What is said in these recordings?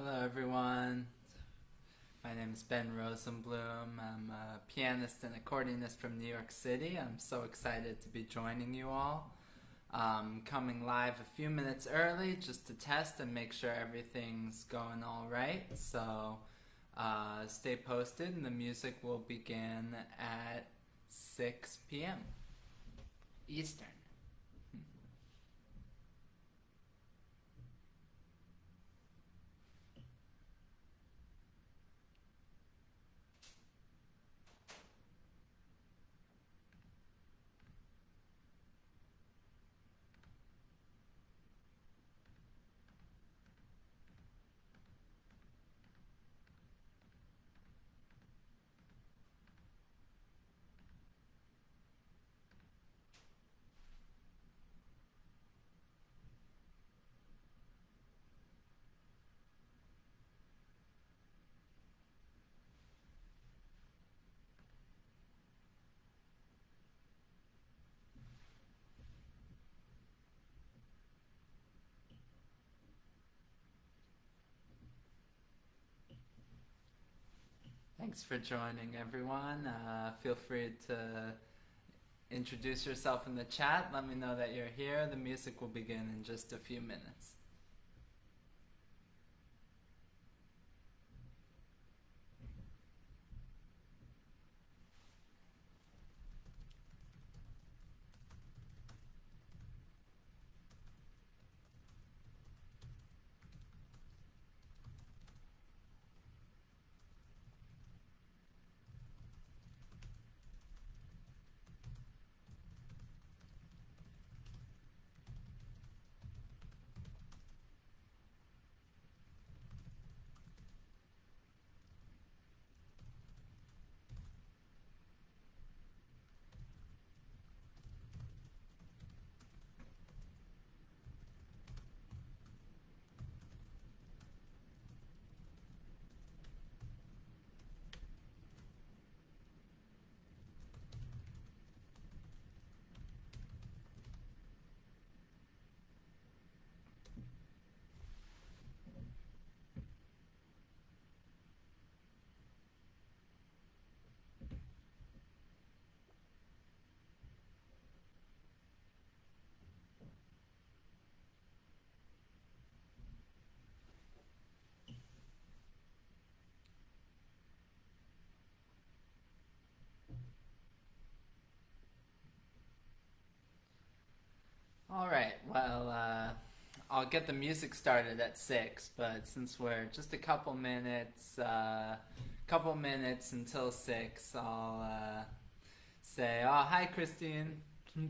Hello everyone, my name is Ben Rosenblum. I'm a pianist and accordionist from New York City. I'm so excited to be joining you all. Coming live a few minutes early just to test and make sure everything's going all right. So stay posted and the music will begin at 6 p.m. Eastern. Thanks for joining, everyone. Feel free to introduce yourself in the chat. Let me know that you're here. The music will begin in just a few minutes. Alright, well, I'll get the music started at 6, but since we're just a couple minutes until 6, I'll say, oh, hi Christine,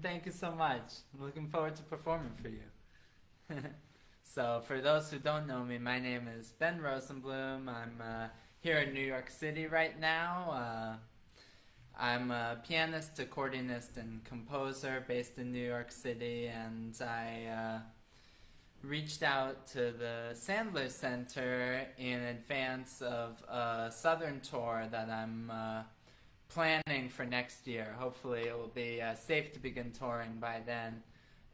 thank you so much. I'm looking forward to performing for you. So, for those who don't know me, my name is Ben Rosenblum. I'm here in New York City right now. I'm a pianist, accordionist, and composer based in New York City, and I reached out to the Sandler Center in advance of a southern tour that I'm planning for next year. Hopefully it will be safe to begin touring by then.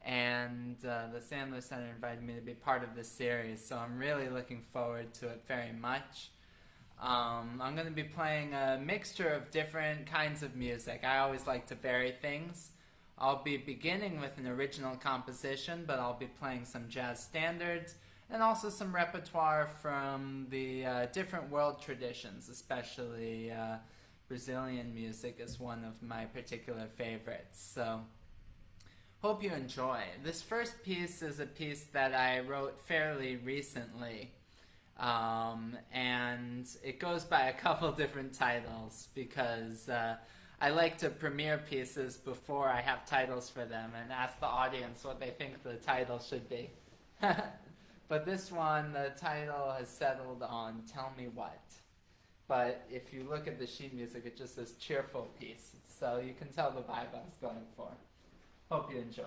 And the Sandler Center invited me to be part of this series, so I'm really looking forward to it very much. I'm going to be playing a mixture of different kinds of music. I always like to vary things. I'll be beginning with an original composition, but I'll be playing some jazz standards and also some repertoire from the different world traditions, especially Brazilian music is one of my particular favorites. So, hope you enjoy. This first piece is a piece that I wrote fairly recently. And it goes by a couple different titles because I like to premiere pieces before I have titles for them and ask the audience what they think the title should be. But this one, the title has settled on Tell Me What. But if you look at the sheet music, it just says cheerful piece. So you can tell the vibe I was going for. Hope you enjoy.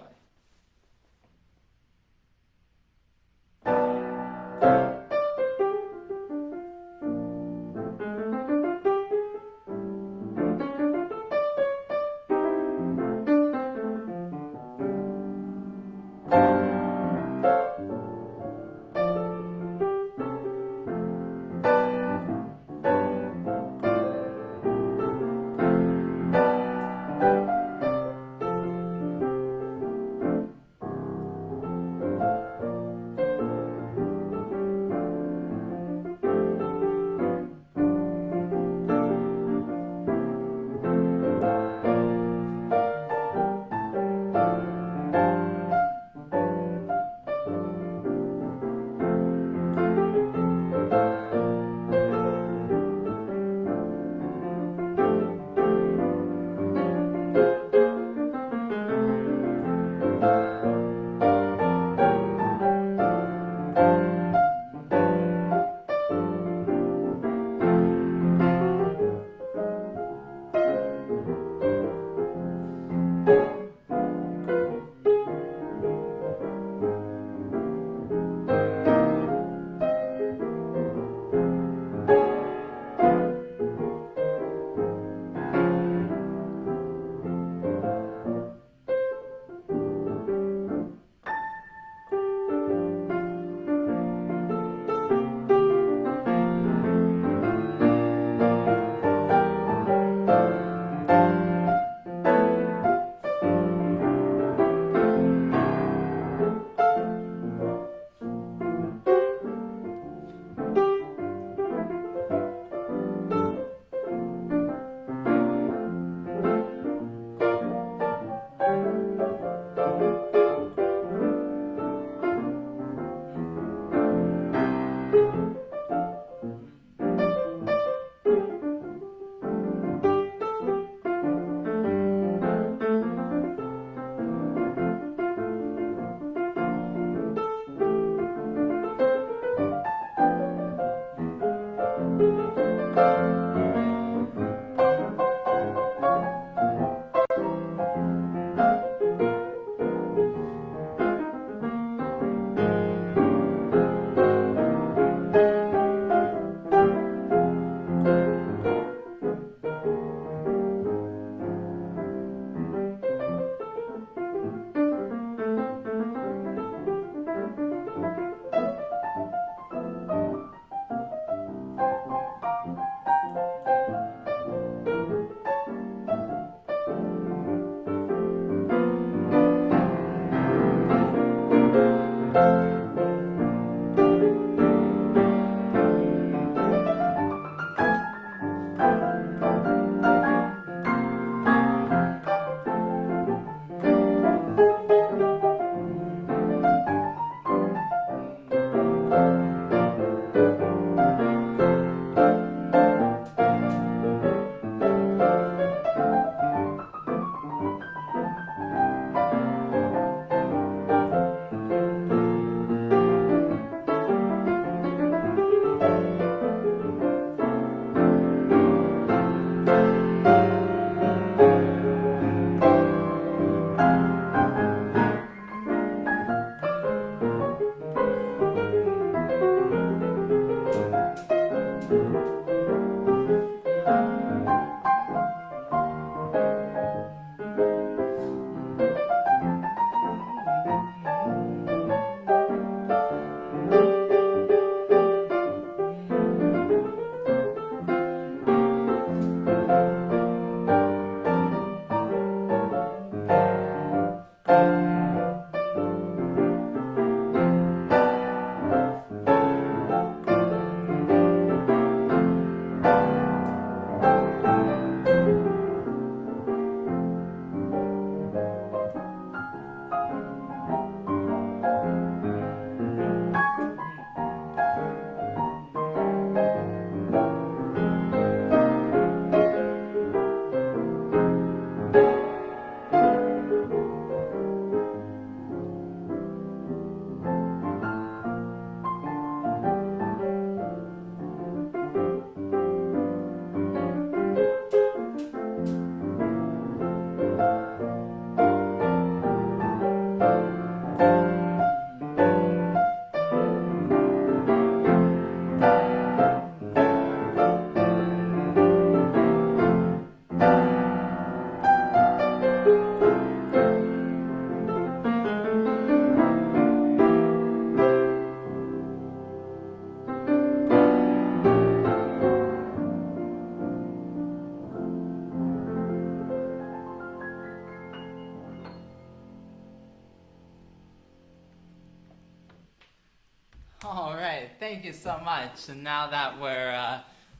All right, thank you so much. And now that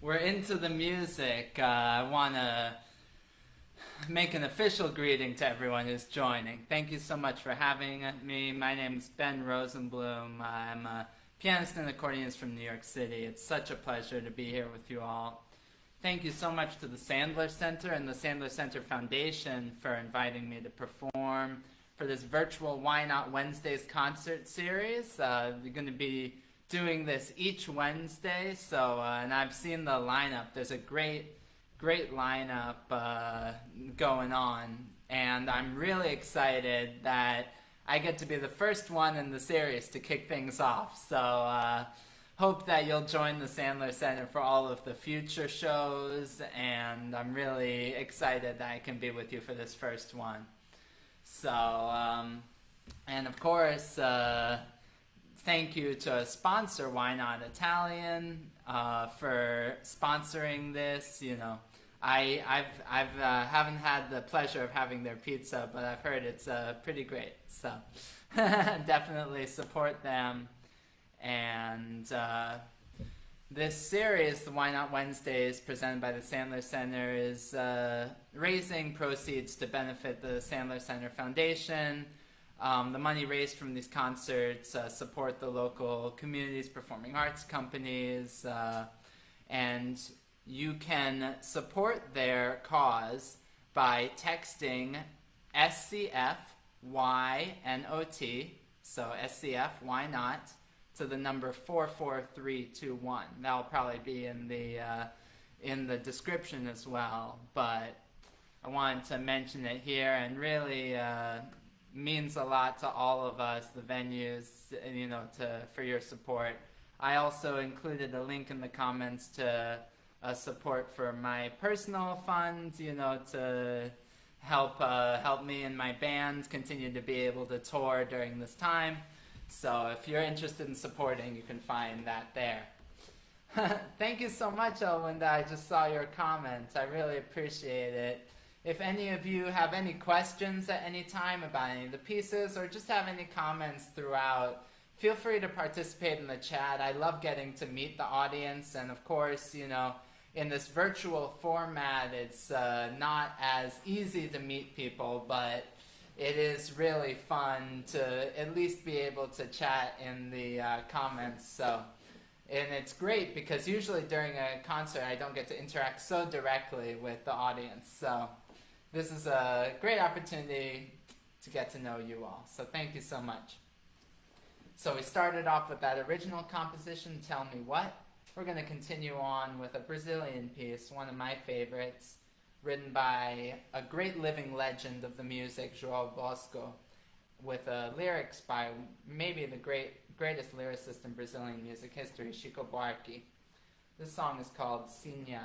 we're into the music, I want to make an official greeting to everyone who's joining. Thank you so much for having me. My name is Ben Rosenblum. I'm a pianist and accordionist from New York City. It's such a pleasure to be here with you all. Thank you so much to the Sandler Center and the Sandler Center Foundation for inviting me to perform for this virtual Ynot Wednesdays concert series. They're going to be doing this each Wednesday, so and I've seen the lineup. There's a great lineup going on, and I'm really excited that I get to be the first one in the series to kick things off. So hope that you'll join the Sandler Center for all of the future shows, and I'm really excited that I can be with you for this first one. So, and of course, thank you to sponsor Why Not Italian for sponsoring this. You know, I haven't had the pleasure of having their pizza, but I've heard it's pretty great. So definitely support them. And this series, the Why Not Wednesdays, presented by the Sandler Center, is raising proceeds to benefit the Sandler Center Foundation. The money raised from these concerts support the local communities, performing arts companies, and you can support their cause by texting SCF YNOT, so SCF Why Not, to the number 44321. That'll probably be in in the description as well, but I wanted to mention it here, and really means a lot to all of us, the venues, for your support. I also included a link in the comments to support for my personal fund, to help me and my band continue to be able to tour during this time. So if you're interested in supporting, you can find that there. Thank you so much, Owen. I just saw your comments. I really appreciate it. If any of you have any questions at any time about any of the pieces, or just have any comments throughout, feel free to participate in the chat. I love getting to meet the audience, and of course, in this virtual format, it's not as easy to meet people, but it is really fun to at least be able to chat in the comments. And it's great because usually during a concert I don't get to interact so directly with the audience. So this is a great opportunity to get to know you all. So thank you so much. So we started off with that original composition, Tell Me What. We're going to continue on with a Brazilian piece, one of my favorites, written by a great living legend of the music, João Bosco, with lyrics by maybe the greatest lyricist in Brazilian music history, Chico Buarque. This song is called Sinha.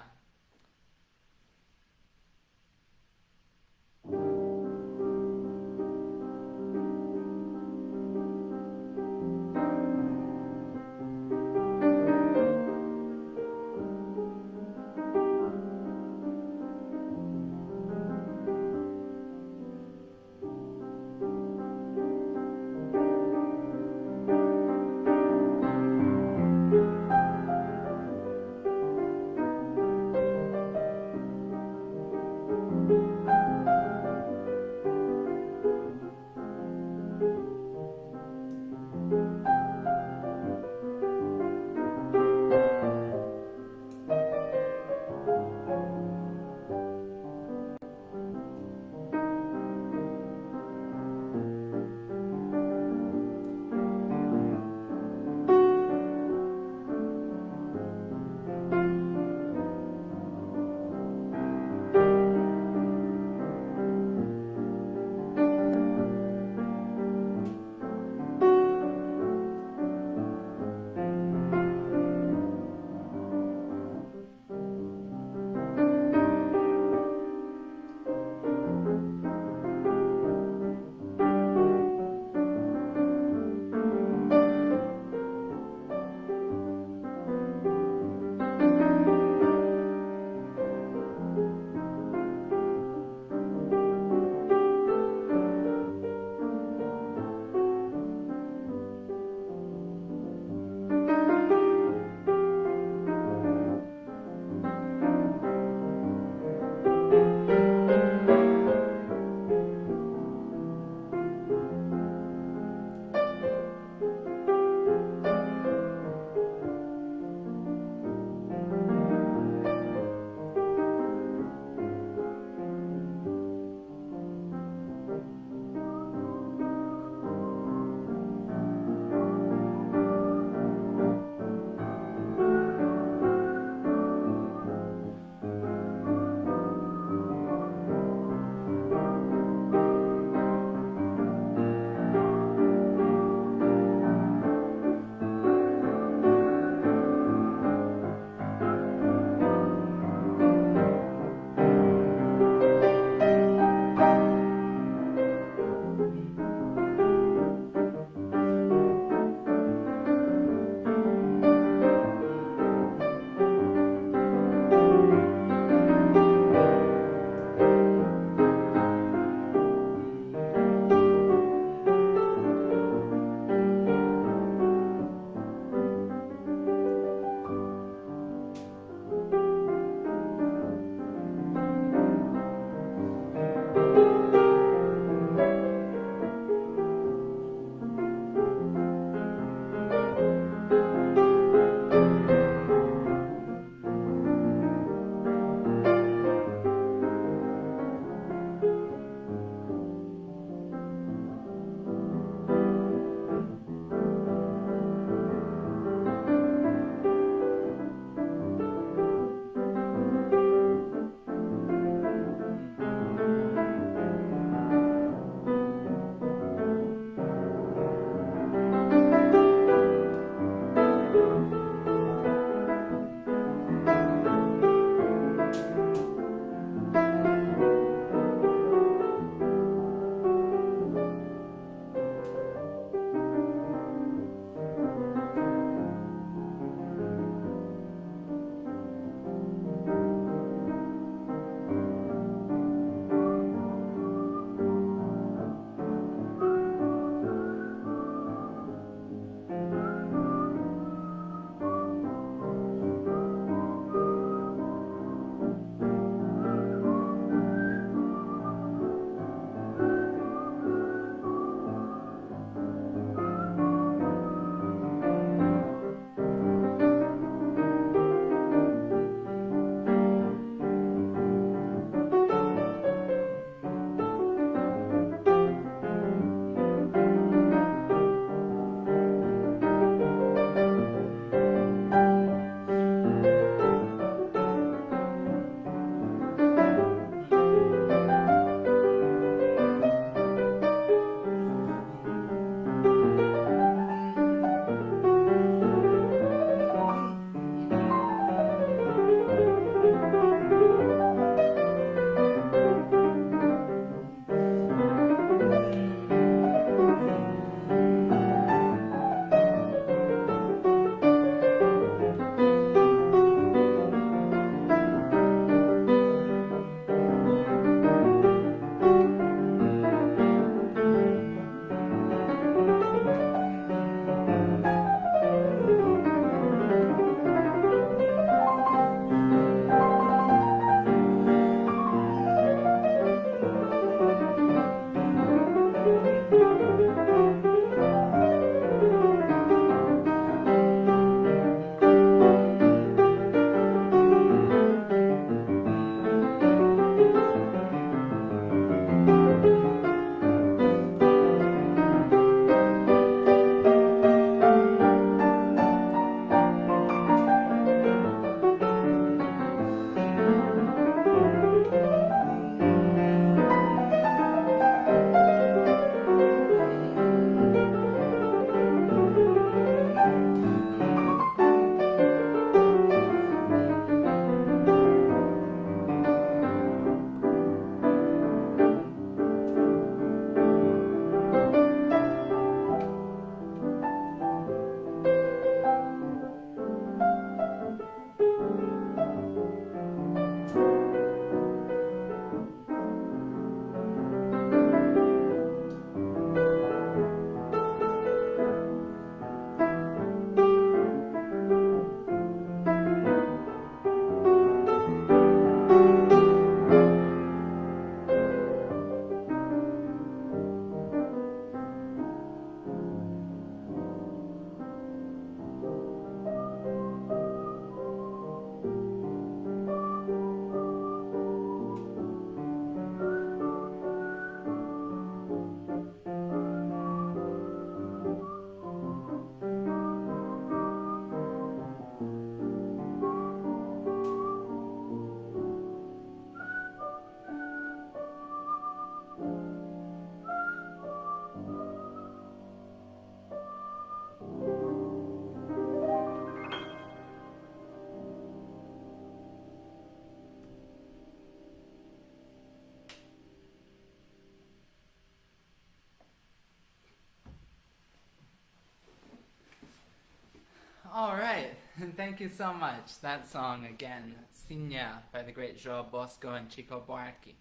thank you so much. That song again, Signa by the great João Bosco and Chico Buarque. I'd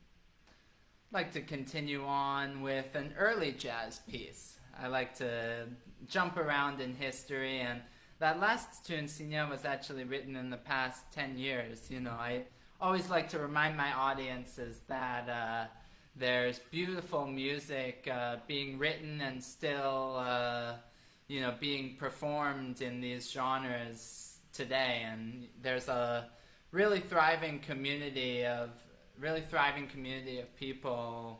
like to continue on with an early jazz piece. I like to jump around in history, and that last tune, Signa, was actually written in the past 10 years. You know, I always like to remind my audiences that there's beautiful music being written and still being performed in these genres today, and there's a really thriving community of people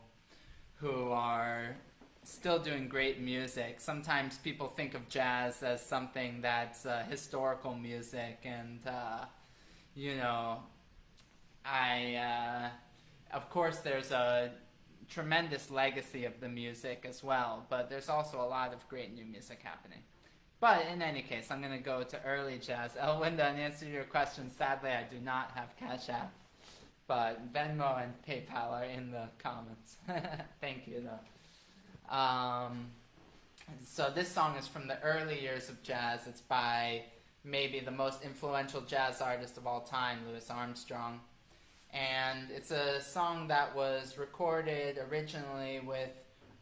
who are still doing great music. Sometimes people think of jazz as something that's historical music, and of course there's a tremendous legacy of the music as well, but there's also a lot of great new music happening. But in any case, I'm going to go to early jazz. Elwinda, in answer to your question, sadly I do not have Cash App, but Venmo and PayPal are in the comments. Thank you, though. So this song is from the early years of jazz. It's by maybe the most influential jazz artist of all time, Louis Armstrong. And it's a song that was recorded originally with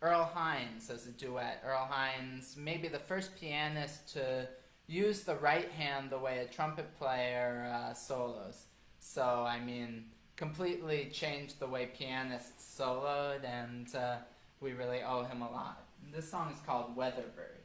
Earl Hines as a duet. Earl Hines, maybe the first pianist to use the right hand the way a trumpet player solos. So, I mean, completely changed the way pianists soloed, and we really owe him a lot. This song is called Weatherbird.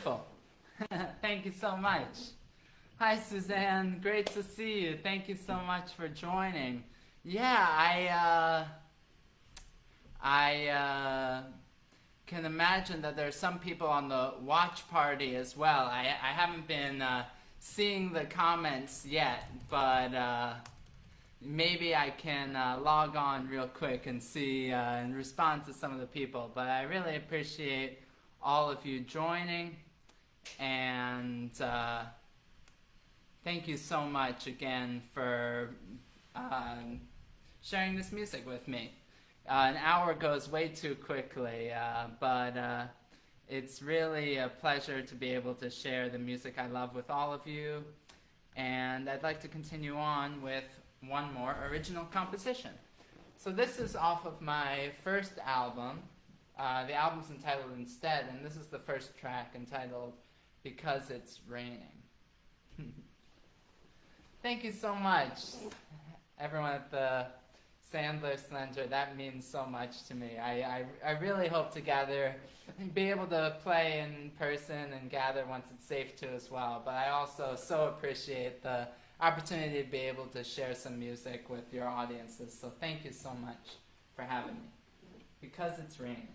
Wonderful. Thank you so much. Hi, Suzanne. Great to see you. Thank you so much for joining. Yeah, I can imagine that there's some people on the watch party as well. I haven't been seeing the comments yet, but maybe I can log on real quick and see and respond to some of the people. But I really appreciate all of you joining, and thank you so much again for sharing this music with me. An hour goes way too quickly, but it's really a pleasure to be able to share the music I love with all of you, and I'd like to continue on with one more original composition. So this is off of my first album. The album's entitled Instead, and this is the first track entitled Because It's Raining. Thank you so much, everyone at the Sandler Center. That means so much to me. I really hope to gather, be able to play in person and gather once it's safe to as well. But I also so appreciate the opportunity to be able to share some music with your audiences. So thank you so much for having me. Because It's Raining.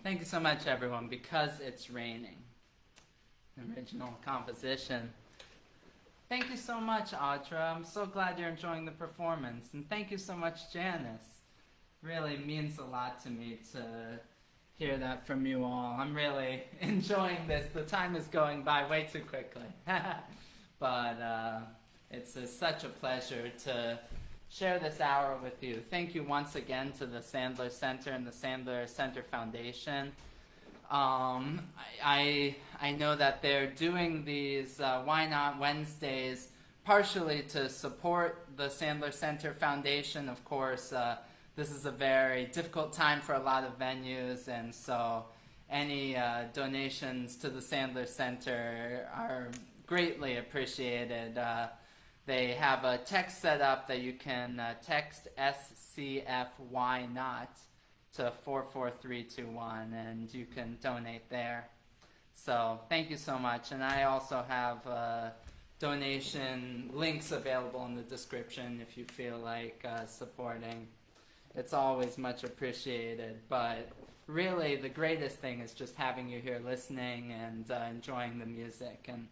Thank you so much, everyone. Because It's Raining. Original composition. Thank you so much, Audra. I'm so glad you're enjoying the performance. And thank you so much, Janice. Really means a lot to me to hear that from you all. I'm really enjoying this. The time is going by way too quickly. But it's such a pleasure to share this hour with you. Thank you once again to the Sandler Center and the Sandler Center Foundation. I know that they're doing these Ynot Wednesdays partially to support the Sandler Center Foundation. Of course, this is a very difficult time for a lot of venues, and so any donations to the Sandler Center are greatly appreciated. They have a text set up that you can text SCFY not to 44321, and you can donate there. So thank you so much. And I also have donation links available in the description if you feel like supporting. It's always much appreciated, but really the greatest thing is just having you here listening and enjoying the music. And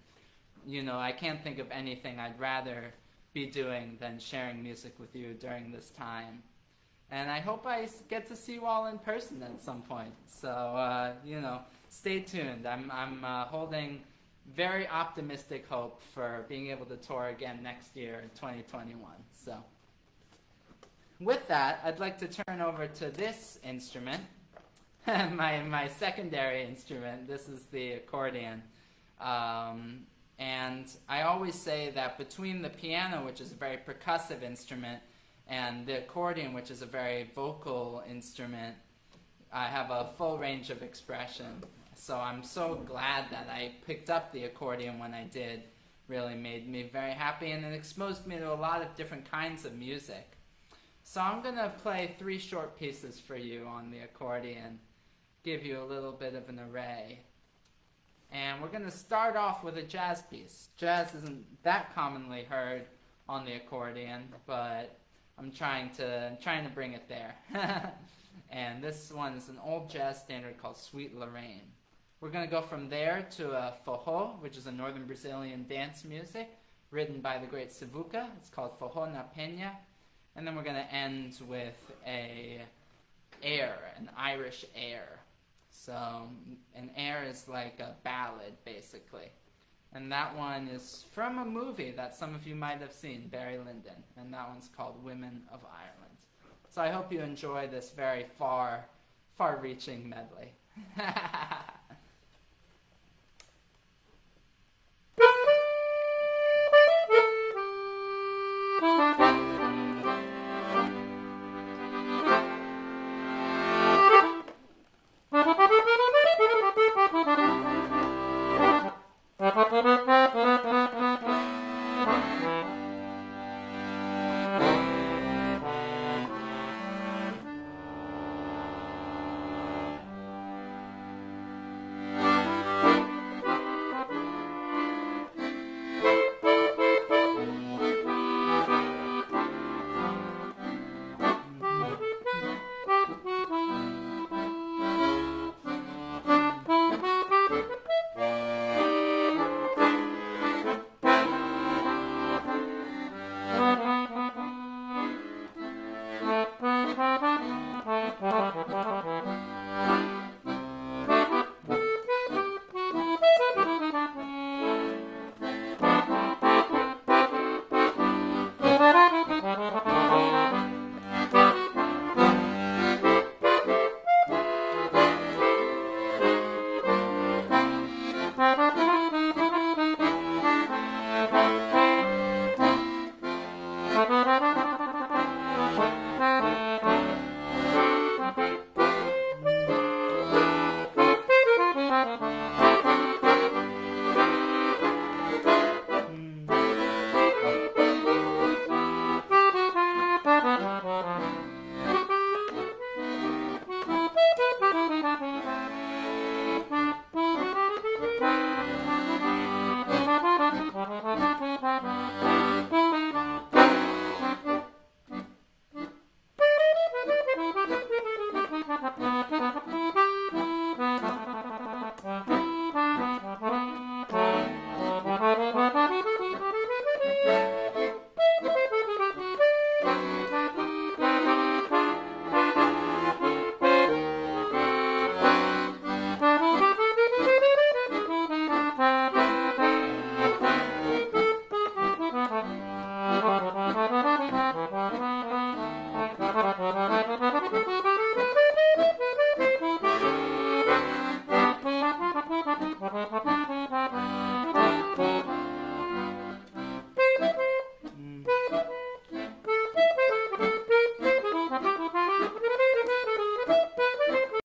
you know, I can't think of anything I'd rather be doing than sharing music with you during this time. And I hope I get to see you all in person at some point. So, you know, stay tuned. I'm holding very optimistic hope for being able to tour again next year in 2021. So, with that, I'd like to turn over to this instrument, my secondary instrument. This is the accordion. And I always say that between the piano, which is a very percussive instrument, and the accordion, which is a very vocal instrument, I have a full range of expression. So I'm so glad that I picked up the accordion when I did. Really made me very happy, and it exposed me to a lot of different kinds of music. So I'm going to play 3 short pieces for you on the accordion, give you a little bit of an array. And we're going to start off with a jazz piece. Jazz isn't that commonly heard on the accordion, but I'm trying to bring it there. And this one is an old jazz standard called Sweet Lorraine. We're going to go from there to a forró, which is a northern Brazilian dance music written by the great Sivuca. It's called Forró na Penha. And then we're going to end with an Irish air. So an air is like a ballad, basically. And that one is from a movie that some of you might have seen, Barry Lyndon. And that one's called Women of Ireland. So I hope you enjoy this very far-reaching medley.